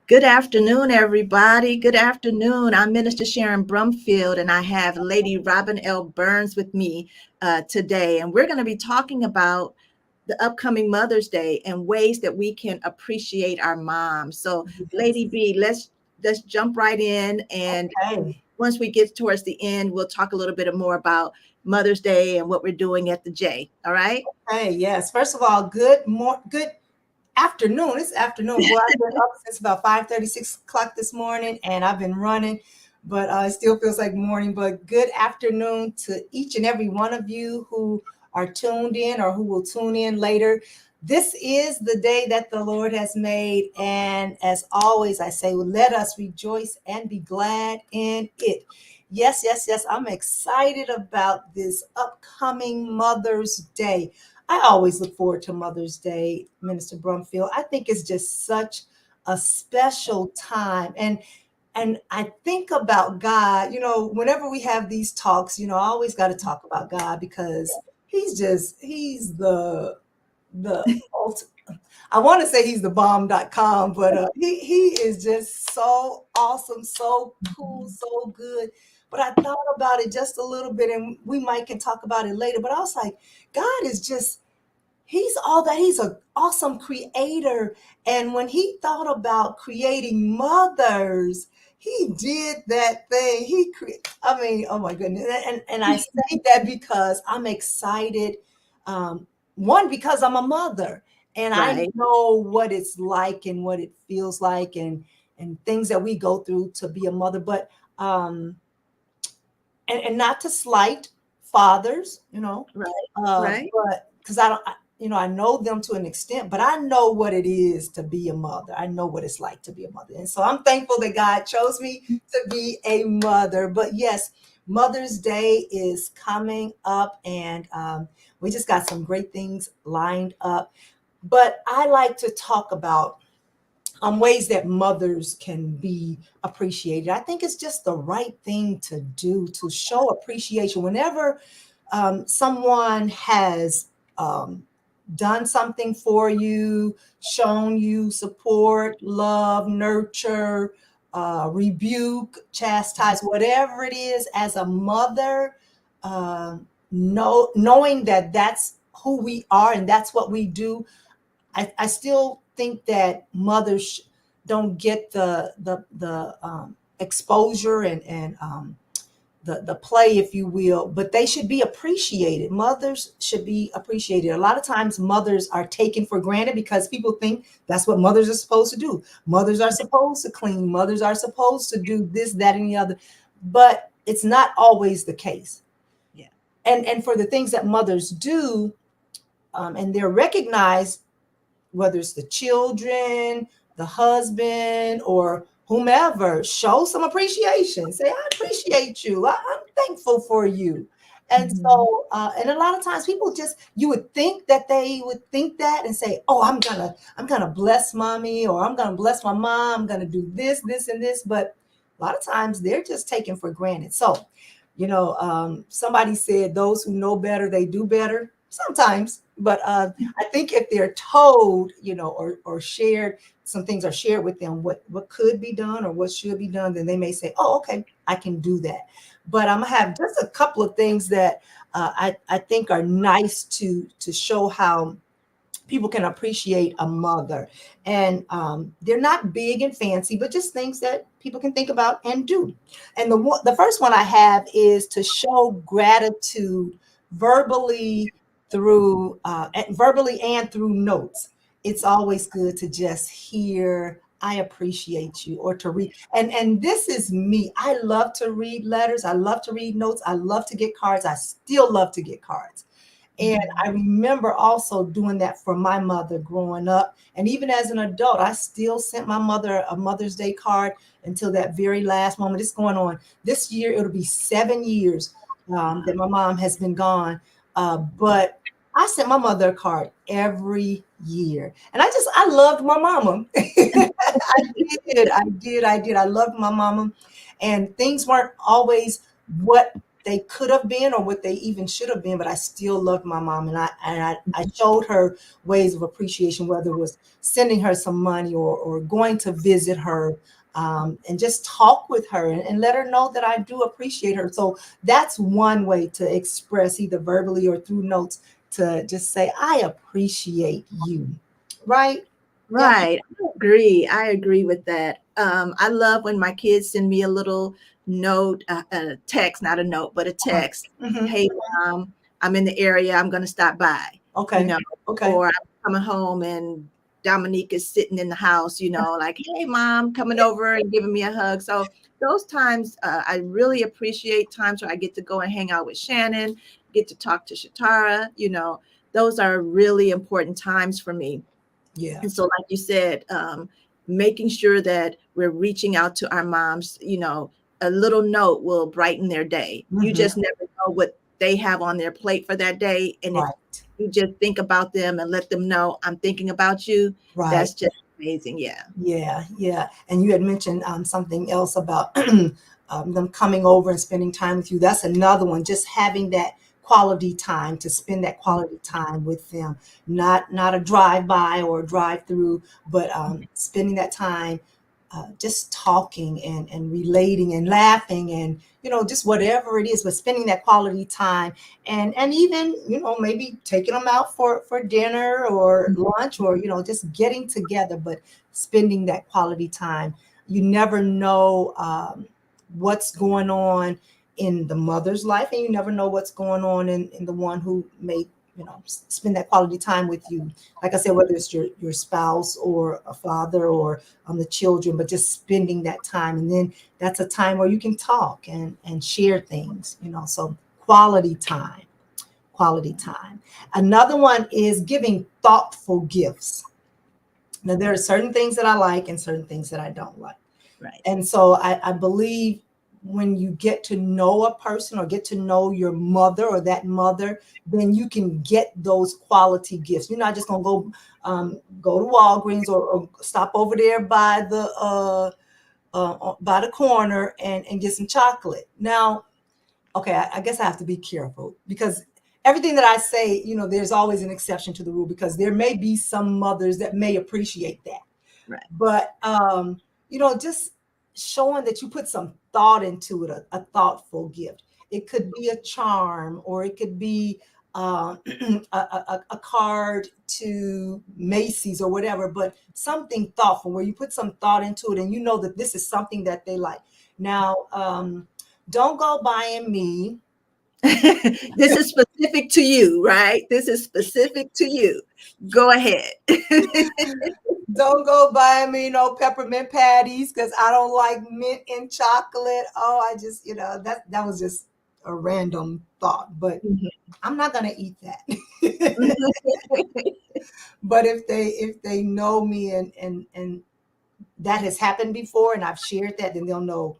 Good afternoon, everybody. Good afternoon. I'm Minister Sharon Brumfield, and I have Lady Robin L. Burns with me today. And we're going to be talking about the upcoming Mother's Day and ways that we can appreciate our moms. So, Lady Yes. B, let's jump right in. And Okay. once we get towards the end, we'll talk a little bit more about Mother's Day and what we're doing at the J. All right? Hey, yes. First of all, good afternoon. It's afternoon. Boy, I've been up since about 5:30, 6 o'clock this morning, and I've been running, but it still feels like morning. But good afternoon to each and every one of you who are tuned in or who will tune in later. This is the day that the Lord has made, and as always, I say, well, let us rejoice and be glad in it. Yes, yes, yes. I'm excited about this upcoming Mother's Day. I always look forward to Mother's Day, Minister Brumfield. I think it's just such a special time. And I think about God, whenever we have these talks, I always got to talk about God because he's the ult- I want to say he's the bomb.com, but he is just so awesome, so cool, so good. But I thought about it just a little bit, and we might can talk about it later. But I was like, God is just he's all that. He's an awesome creator. And when he thought about creating mothers, he did that thing. I mean, oh my goodness. And I say that because I'm excited. Um, one, because I'm a mother and I Right. know what it's like and what it feels like and things that we go through to be a mother. But um and not to slight fathers, Right. Right. but because I know them to an extent, but I know what it is to be a mother. I know what it's like to be a mother. And so I'm thankful that God chose me to be a mother. But yes, Mother's Day is coming up, and we just got some great things lined up. But I like to talk about ways that mothers can be appreciated. I think it's just the right thing to do to show appreciation. Whenever someone has done something for you, shown you support, love, nurture, rebuke, chastise, whatever it is, as a mother, uh, knowing that that's who we are and that's what we do. I still think that mothers don't get the exposure and the play, if you will, but they should be appreciated. Mothers should be appreciated. A lot of times, mothers are taken for granted because people think that's what mothers are supposed to do. Mothers are supposed to clean. Mothers are supposed to do this, that, and the other, but it's not always the case. Yeah. And for the things that mothers do, and they're recognized, whether it's the children, the husband, or whomever, show some appreciation. Say, I appreciate you. I'm thankful for you. And Mhm. so, and a lot of times people you would think that they would think that and say, oh, I'm gonna bless mommy, or I'm gonna bless my mom. I'm gonna do this, this, and this. But a lot of times they're just taken for granted. So, somebody said those who know better, they do better sometimes. But I think if they're told, or shared, some things are shared with them, what could be done or what should be done, then they may say, "Oh, okay, I can do that." But I'm gonna have just a couple of things that I think are nice to show how people can appreciate a mother, and they're not big and fancy, but just things that people can think about and do. And the first one I have is to show gratitude verbally verbally and through notes. It's always good to just hear I appreciate you, or to read. And this is me. I love to read letters. I love to read notes. I love to get cards. I still love to get cards. And I remember also doing that for my mother growing up. And even as an adult, I still sent my mother a Mother's Day card until that very last moment. It's going on this year, it'll be 7 years that my mom has been gone. But I sent my mother a card every year. And I loved my mama. I did. I loved my mama. And things weren't always what they could have been or what they even should have been, but I still loved my mom, and I showed her ways of appreciation, whether it was sending her some money or going to visit her, and just talk with her and let her know that I do appreciate her. So that's one way to express, either verbally or through notes, to just say, I appreciate you. Right? Yeah. Right. I agree with that. I love when my kids send me a little note, a text, not a note, but a text. Hmm. Hey, mom, I'm in the area. I'm going to stop by, you Okay. know, Okay. or I'm coming home and Dominique is sitting in the house, like, hey, mom, coming over and giving me a hug. So those times, I really appreciate times where I get to go and hang out with Shannon, get to talk to Shatara, those are really important times for me. Yeah. And so, like you said, making sure that we're reaching out to our moms, a little note will brighten their day. You Hmm. just never know what they have on their plate for that day. And if Right. you just think about them and let them know, I'm thinking about you, Right. that's just amazing. Yeah. Yeah, yeah. And you had mentioned something else about them coming over and spending time with you. That's another one. Just having that quality time, to spend that quality time with them, not a drive by or a drive through, but spending that time, just talking and relating and laughing, and just whatever it is, but spending that quality time, and even maybe taking them out for dinner or lunch, or just getting together, but spending that quality time. You never know what's going on in the mother's life, and you never know what's going on in the one who may spend that quality time with you. Like I said, whether it's your spouse or a father or the children, but just spending that time. And then that's a time where you can talk and share things, so quality time. Quality time. Another one is giving thoughtful gifts. Now, there are certain things that I like and certain things that I don't like. Right. And so I believe when you get to know a person or get to know your mother or that mother, then you can get those quality gifts. You're not just gonna go to Walgreens or stop over there by the corner and get some chocolate. Now, okay, I guess I have to be careful, because everything that I say, there's always an exception to the rule, because there may be some mothers that may appreciate that. Right. But just showing that you put some thought into it, a thoughtful gift. It could be a charm, or it could be a card to Macy's or whatever, but something thoughtful where you put some thought into it, and you know that this is something that they like. Now, don't go buying me. This is specific to you, right? This is specific to you. Go ahead. Don't go buying me no peppermint patties, because I don't like mint and chocolate. Oh, I just, that was just a random thought, but I'm not gonna eat that. But if they know me, and that has happened before, and I've shared that, then they'll know,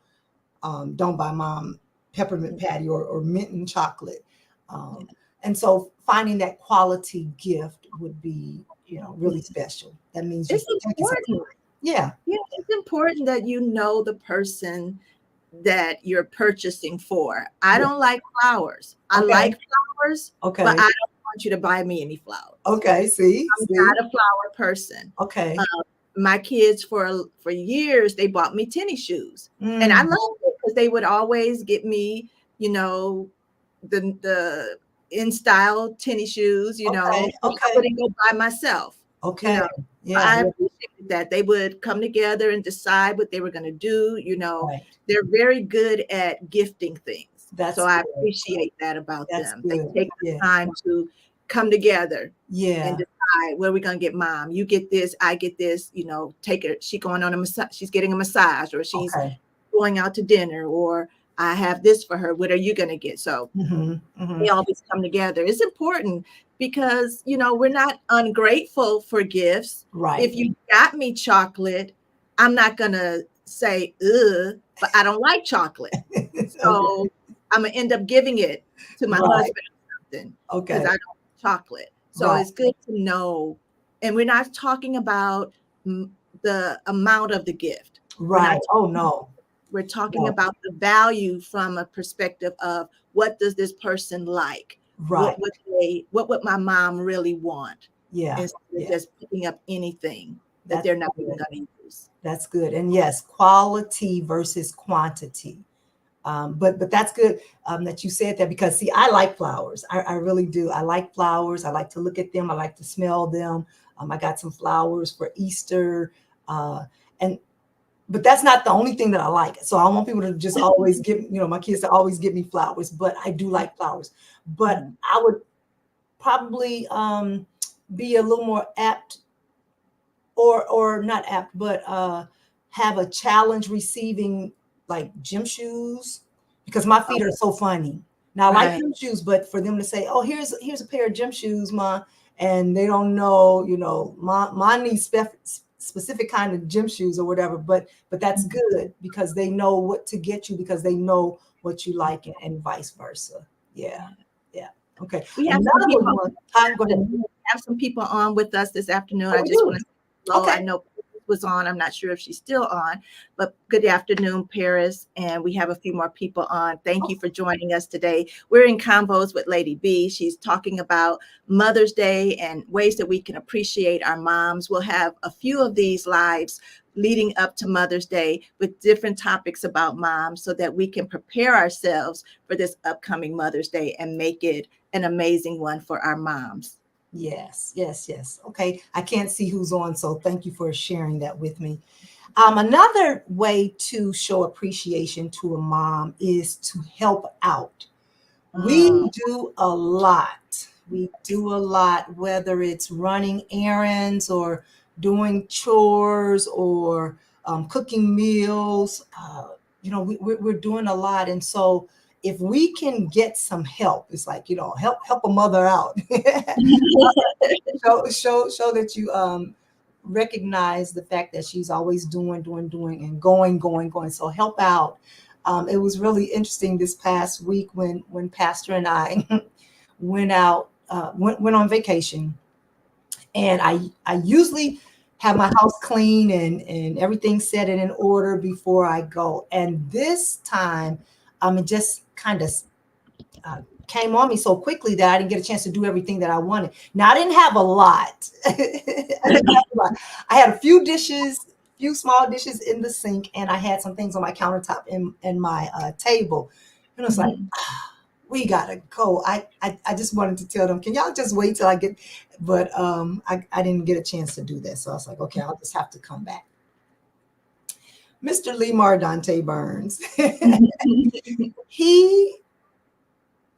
don't buy mom peppermint patty or mint and chocolate. Um, and so finding that quality gift would be, really special. That means you're It's taking some important. time. Yeah. Yeah, it's important that you know the person that you're purchasing for. I Yeah. don't like flowers. I Okay. like flowers, but Okay. I don't want you to buy me any flowers. Okay. See. I'm See. not a flower person. Okay. My kids for years they bought me tennis shoes, and I Mm. loved it because they would always get me, you know, the in style tennis shoes. Okay. I Okay. wouldn't go by myself. You Okay. know, Yeah. I Yeah. appreciated that they would come together and decide what they were going to do. Right. They're very good at gifting things, so That's I good. appreciate that about That's them. They good. take the Yeah. time to come together and Yeah. decide where we're gonna get mom. You get this, I get this. Take her. She going on a massage. She's getting a massage, or she's Okay. going out to dinner, or I have this for her. What are you gonna get? So Hmm. Hmm. they always come together. It's important because we're not ungrateful for gifts. Right. If you got me chocolate, I'm not gonna say ugh, but I don't like chocolate. Okay. So I'm gonna end up giving it to my Right. husband or something because Okay. I don't like chocolate. So Right. it's good to know. And we're not talking about the amount of the gift. We're not Right. Oh no. We're talking No. about the value from a perspective of what does this person like? Right. What would my mom really want? Yeah. Instead of Yeah. just putting up anything that That's they're not even good. going to use. That's good. And yes, quality versus quantity. But that's good that you said that, because see, I like flowers. I really do. I like flowers. I like to look at them. I like to smell them. I got some flowers for Easter. And but that's not the only thing that I like. So I want people to just always give, my kids to always give me flowers, but I do like flowers. But Mhm. I would probably be a little more apt, or not apt, but have a challenge receiving like gym shoes, because my feet are so funny. Now I like Right. gym shoes, but for them to say, "Oh, here's a pair of gym shoes, ma," and they don't know, my needs specific kind of gym shoes or whatever. But that's Mhm. good, because they know what to get you, because they know what you like, and vice versa. Yeah, yeah. Okay. We have some Another people. one. Hi, go ahead. We have some people on with us this afternoon. Oh, I we just want to do. say hello. I Okay. know Paris was on. I'm not sure if she's still on, but good afternoon, Paris. And we have a few more people on. Thank you for joining us today. We're in Convos with Lady B. She's talking about Mother's Day and ways that we can appreciate our moms. We'll have a few of these lives leading up to Mother's Day with different topics about moms so that we can prepare ourselves for this upcoming Mother's Day and make it an amazing one for our moms. Yes, yes, yes. Okay. I can't see who's on, so thank you for sharing that with me. Another way to show appreciation to a mom is to help out. Mm, We do a lot. We do a lot, whether it's running errands or doing chores or cooking meals. We're doing a lot, and so if we can get some help, it's like, help a mother out. Show that you recognize the fact that she's always doing and going. So help out. It was really interesting this past week when Pastor and I went out, went on vacation, and I usually have my house clean and everything set and in order before I go. And this time, it just kind of uh, came on me so quickly that I didn't get a chance to do everything that I wanted. Now I didn't have a lot. I didn't have a lot. I had a few dishes, few small dishes in the sink, and I had some things on my countertop in my table. And it's like, mhm. we gotta go. I just wanted to tell them, can y'all just wait till I get? But I didn't get a chance to do that, so I was like, okay, I'll just have to come back. Mr. Lee Mardante Burns, he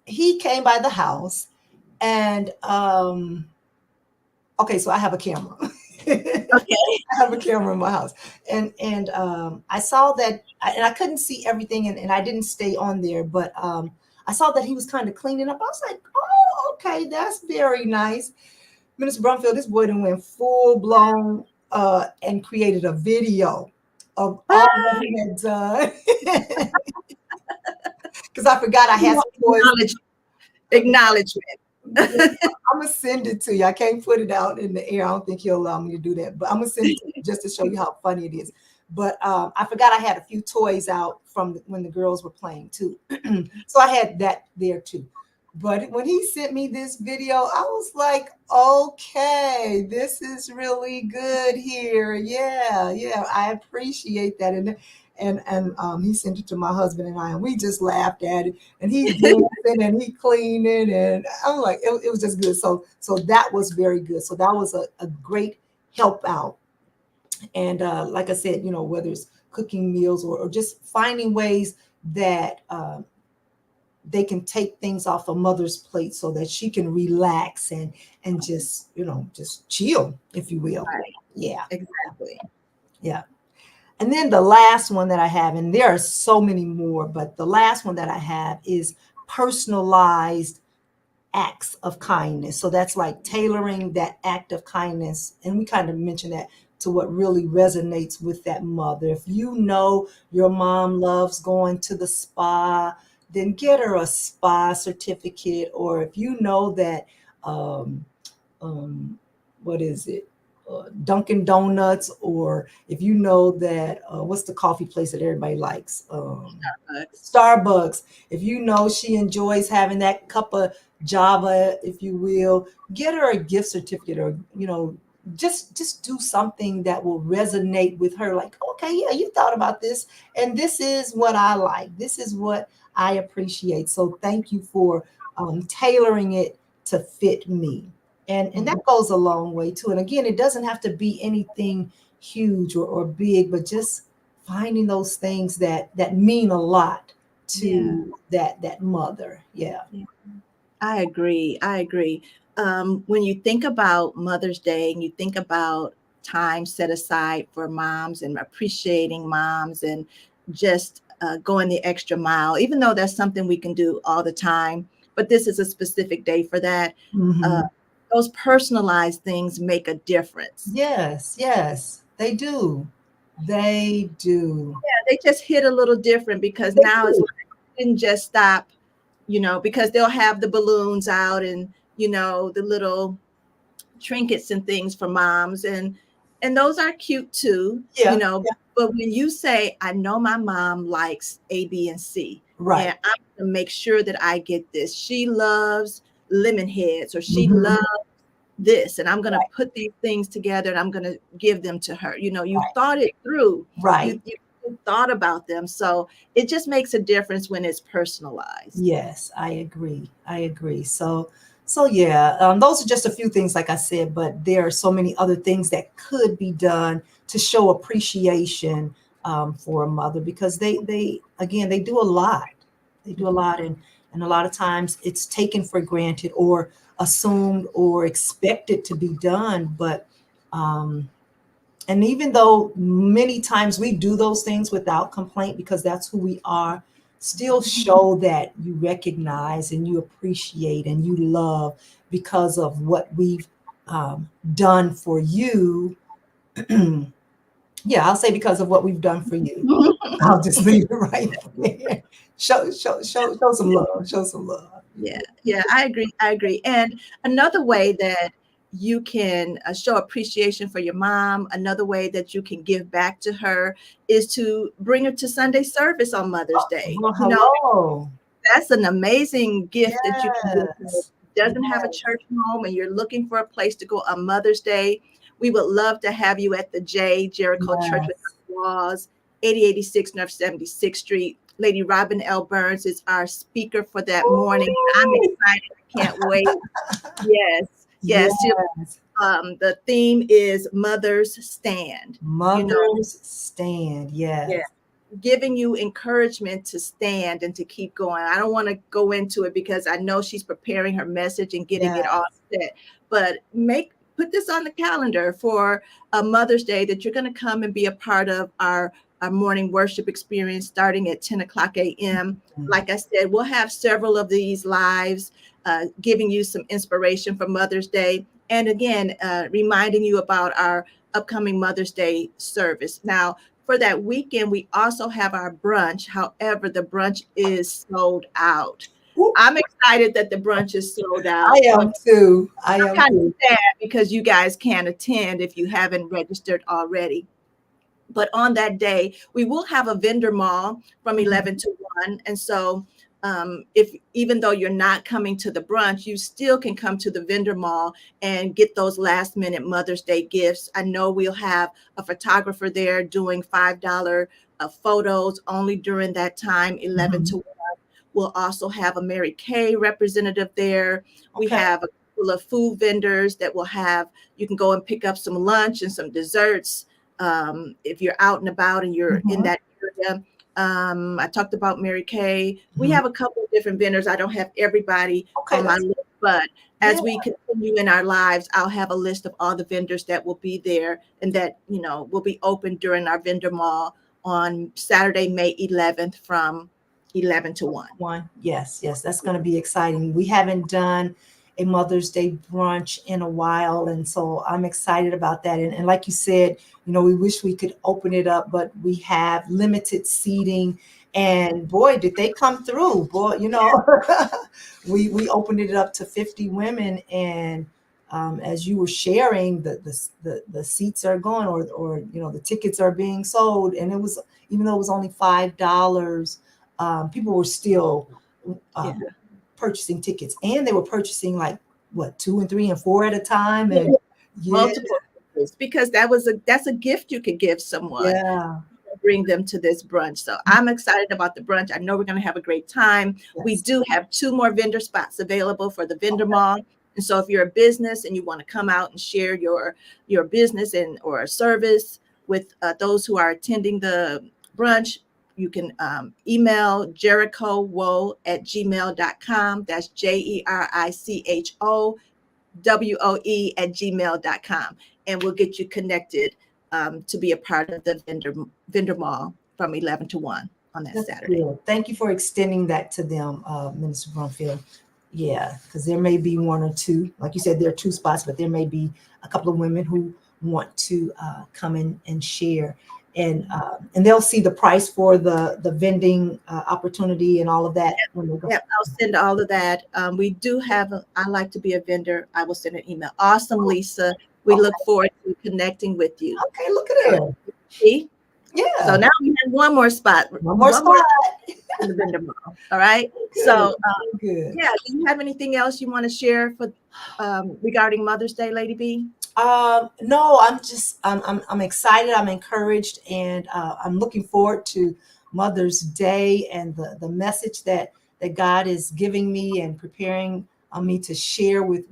he came by the house, and okay, so I have a camera. Okay. I have a camera in my house, and I saw that, and I couldn't see everything, and I didn't stay on there, but I saw that he was kind of cleaning up. I was like, oh, okay, that's very nice. Minister Brumfield, this boy done went full blown and created a video of all that he had done. Because I forgot I had some toys. Acknowledgement. I'm gonna send it to you. I can't put it out in the air. I don't think he'll allow me to do that, but I'm gonna send it to you just to show you how funny it is. But I forgot I had a few toys out from when the girls were playing too, so I had that there too. But when he sent me this video, I was like, okay, this is really good here. Yeah, yeah, I appreciate that. And he sent it to my husband and I, and we just laughed at it. And he's dancing and he cleaning, and I'm like, it was just good. So that was very good. So that was a great help out. And like I said, whether it's cooking meals or just finding ways that they can take things off a mother's plate so that she can relax and just chill, if you will. Right. Yeah, Exactly. yeah. And then the last one that I have, and there are so many more, but the last one that I have is personalized acts of kindness. So that's like tailoring that act of kindness. And we kind of mentioned that to what really resonates with that mother. If you know your mom loves going to the spa, then get her a spa certificate. Or if you know that, um, what is it? Dunkin' Donuts, or if you know that what's the coffee place that everybody likes? Starbucks. Starbucks. If you know she enjoys having that cup of Java, if you will, get her a gift certificate, or just do something that will resonate with her. Like, okay, yeah, you thought about this, and this is what I like. This is what I appreciate. So thank you for tailoring it to fit me. And that goes a long way too. And again, it doesn't have to be anything huge or big, but just finding those things that mean a lot Yeah. to that mother. Yeah. Yeah. I agree. I agree. When you think about Mother's Day and you think about time set aside for moms and appreciating moms and just going the extra mile, even though that's something we can do all the time, but this is a specific day for that. Uh, Hmm. those personalized things make a difference. Yes, yes, they do. They do. Yeah, they just hit a little different because They now it's do. like didn't just stop, because they'll have the balloons out and the little trinkets and things for moms and those are cute too, Yeah, yeah, but when you say I know my mom likes A, B, and C, right. and I'm going to make sure that I get this. She loves lemon heads or she Hmm. loves this, and I'm going to Right, put these things together and I'm going to give them to her. You right, thought it through. right. You thought about them. So it just makes a difference when it's personalized. Yes, I agree. I agree. So yeah, those are just a few things, like I said, but there are so many other things that could be done to show appreciation for a mother, because they again they do a lot. They do a Mhm. lot, and a lot of times it's taken for granted or assumed or expected to be done. But um, and even though many times we do those things without complaint because that's who we are, still show that you recognize and you appreciate and you love because of what we've done for you. Yeah, I'll say because of what we've done for you. I'll just leave it right there. Show some love. Show some love. Yeah, yeah, I agree. I agree. And another way that you can show appreciation for your mom, another way that you can give back to her is to bring her to Sunday service on Mother's Day. Well, hello. That's an amazing gift that you can give her. Yes. Doesn't have a Yes. church home and you're looking for a place to go on Mother's Day. We would love to have you at the J Jericho Church Without Yes. Walls, 8086 North 76th Street. Lady Robin L. Burns is our speaker for that morning. I'm Ooh. excited. I can't wait. Yes, yes. Yes. The theme is Mother's Stand. You know, Mother's stand. yeah, Yes. giving you encouragement to stand and to keep going. I don't want to go into it because I know she's preparing her message and getting it Yeah. all set, but put this on the calendar for a Mother's Day that you're going to come and be a part of our morning worship experience starting at 10 o'clock a.m. Like I said, we'll have several of these lives giving you some inspiration for Mother's Day. And again, reminding you about our upcoming Mother's Day service. Now, for that weekend, we also have our brunch. However, the brunch is sold out. Ooh, I'm excited that the brunch is sold I out, but am too. I am kind of too. sad because you guys can't attend if you haven't registered already. But on that day, we will have a vendor mall from Mhm. 11 to 1. And so, if even though you're not coming to the brunch, you still can come to the vendor mall and get those last minute Mother's Day gifts. I know we'll have a photographer there doing $5 photos only during that time, 11 Mhm. to 1. We'll also have a Mary Kay representative there. We Okay. have a couple of food vendors that will have, you can go and pick up some lunch and some desserts if you're out and about and you're in Mhm. that area. I talked about Mary Kay. We Mhm. have a couple of different vendors. I don't have everybody Okay, on my that's list, but yeah. as we continue in our lives, I'll have a list of all the vendors that will be there and that, will be open during our vendor mall on Saturday, May 11th from 11 to 1. One. Yes, yes, that's going to be exciting. We haven't done a Mother's Day brunch in a while, and so I'm excited about that. And like you said, we wish we could open it up, but we have limited seating. And boy, did they come through! Boy, we opened it up to 50 women, and as you were sharing, the seats are gone, or the tickets are being sold, and it was, even though it was only $5, people were still Yeah. purchasing tickets, and they were purchasing like what, 2 and 3 and 4 at a time, and yeah, Multiple gifts, because that's a gift you could give someone, yeah, bring them to this brunch. So I'm excited about the brunch. I know we're going to have a great time. We yes, do have 2 more vendor spots available for the vendor mall. And so if you're a business and you want to come out and share your business and or a service with those who are attending the brunch, you can email jerichowoe@gmail.com. That's JERICHOWOE@gmail.com. And we'll get you connected to be a part of the vendor mall from 11 to 1 on that that's Saturday. good. Thank you for extending that to them, Minister Brumfield. Yeah, because there may be one or two, like you said, there are 2 spots, but there may be a couple of women who want to come in and share, and they'll see the price for the vending opportunity and all of that when they go. Yep, I'll send all of that. We do have, I like to be a vendor. I will send an email. Awesome, Lisa. We Okay, look forward to connecting with you. okay, look at Uh, there. see? So Yeah, now we have one more spot, one more one more spot. in the vendor mall. All right. Good, So, good. yeah, do you have anything else you want to share for regarding Mother's Day, Lady B? No, I'm excited. I'm encouraged, and I'm looking forward to Mother's Day and the message that God is giving me and preparing me to share with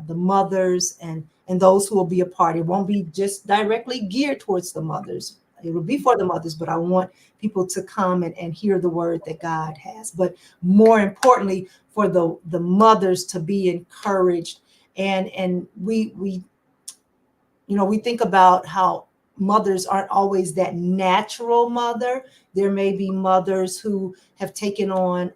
the mothers and those who will be a part. It won't be just directly geared towards the mothers. It will be for the mothers, but I want people to come and hear the word that God has. But more importantly, for the mothers to be encouraged, and we think about how mothers aren't always that natural mother. There may be mothers who have taken on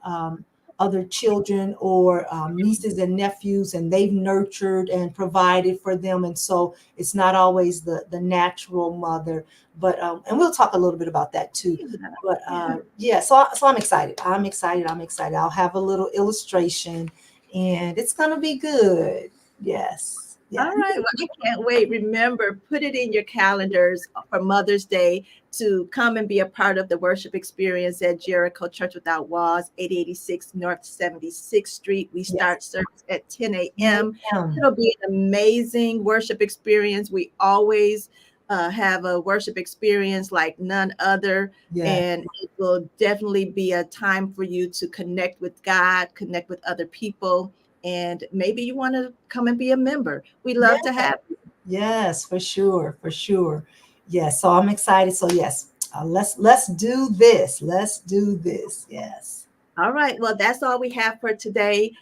other children, or nieces and nephews, and they've nurtured and provided for them. And so it's not always the natural mother. But and we'll talk a little bit about that too. But Yeah. yeah, so I'm excited. I'm excited. I'm excited. I'll have a little illustration, and it's gonna be good. Yes. Yeah. All right. Well, I can't wait. Remember, put it in your calendars for Mother's Day to come and be a part of the worship experience at Jericho Church Without Walls, 886 North 76th Street. We Yes. start service at 10 a.m. Ma'am. It'll be an amazing worship experience. We always have a worship experience like none other. Yeah. And it will definitely be a time for you to connect with God, connect with other people, and maybe you want to come and be a member. We Yeah. love to have you. Yes, for sure, for sure. Yes. So I'm excited. So yes, let's do this. Let's do this. Yes. All right. Well, that's all we have for today.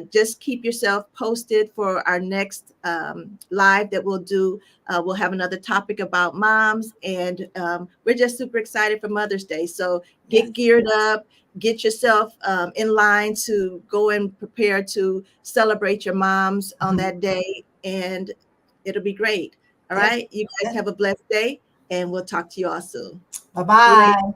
Just keep yourself posted for our next live that we'll do. We'll have another topic about moms, and we're just super excited for Mother's Day. So Yes. get geared up, get yourself in line to go and prepare to celebrate your moms on Mhm. that day, and it'll be great. All Yep. right. You guys Yep. have a blessed day, and we'll talk to you all soon. Bye See you later. bye.